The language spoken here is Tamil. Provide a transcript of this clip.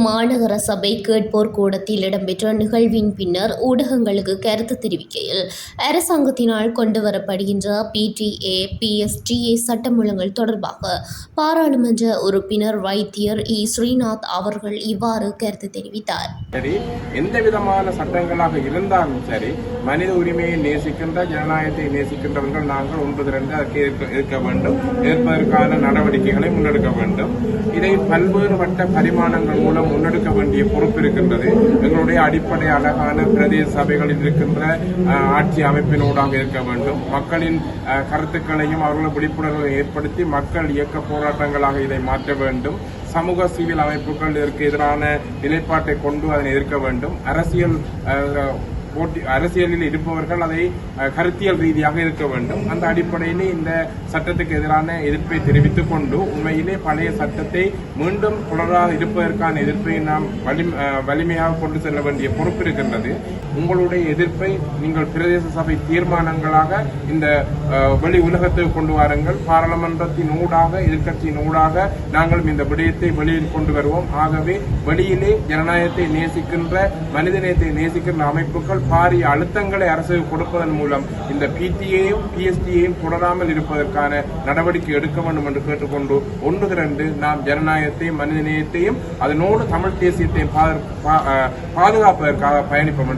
மாநகர சபை கேட்போர் கூடத்தில் இடம்பெற்ற நிகழ்வின் பின்னர் ஊடகங்களுக்கு கருத்து தெரிவிக்கையில், அரசாங்கத்தினால் கொண்டுவரப்படுகின்ற PTA, PSTA சட்டமூலங்கள் தொடர்பாக பாராளுமன்ற உறுப்பினர் வைத்தியர் ஸ்ரீநாத் அவர்கள் இவ்வாறு கருத்து தெரிவித்தார். சரி, எந்த விதமான சட்டங்களாக இருந்தாலும் சரி, மனித உரிமையை நேசிக்கின்ற, ஜனநாயகத்தை நேசிக்கின்றவர்கள் நாங்கள் ஒன்று திரண்டு அதற்கு இருக்க வேண்டும், எதிர்ப்பதற்கான நடவடிக்கைகளை முன்னெடுக்க வேண்டும். இதை பல்வேறுபட்ட பரிமாணங்கள் மூலம் முன்னெடுக்க வேண்டிய பொறுப்பு இருக்கின்றது. எங்களுடைய அடிப்படை அழகான பிரதேச சபைகளில் இருக்கின்ற ஆட்சி அமைப்பினூடாக இருக்க வேண்டும். மக்களின் கருத்துக்களையும் அவர்களும் விழிப்புணர்வை ஏற்படுத்தி மக்கள் இயக்க போராட்டங்களாக இதை மாற்ற வேண்டும். சமூக சிவில் அமைப்புகள் இதற்கு எதிரான நிலைப்பாட்டை கொண்டு அதனை எதிர்க்க வேண்டும். அரசியலில் இருப்பவர்கள் அதை கருத்தியல் ரீதியாக இருக்க வேண்டும். அந்த அடிப்படையிலே இந்த சட்டத்துக்கு எதிரான எதிர்ப்பை தெரிவித்துக் கொண்டு உண்மையிலே பழைய சட்டத்தை மீண்டும் தொடராது இருப்பதற்கான எதிர்ப்பை நாம் வலிமையாக கொண்டு செல்ல வேண்டிய பொறுப்பு இருக்கின்றது. உங்களுடைய எதிர்ப்பை நீங்கள் பிரதேச சபை தீர்மானங்களாக இந்த வெளி உலகத்துக்கு கொண்டு வாருங்கள். பாராளுமன்றத்தின் ஊடாக, எதிர்க்கட்சியின் ஊடாக நாங்களும் இந்த விடயத்தை வெளியில் கொண்டு வருவோம். ஆகவே வெளியிலே ஜனநாயகத்தை நேசிக்கின்ற, மனிதநேயத்தை நேசிக்கின்ற அமைப்புகள் பாரிய அழுத்தங்களை அரசுக்கு கொடுப்பதன் மூலம் இந்த PTA-யும் PSTA-யும் தொடராமல் இருப்பதற்கான நடவடிக்கை எடுக்க வேண்டும் என்று கேட்டுக்கொண்டு ஒன்று திரண்டு நாம் ஜனநாயகத்தையும் மனிதநேயத்தையும் அதனோடு தமிழ் தேசியத்தையும் பாதுகாப்பதற்காக பயணிப்போம்.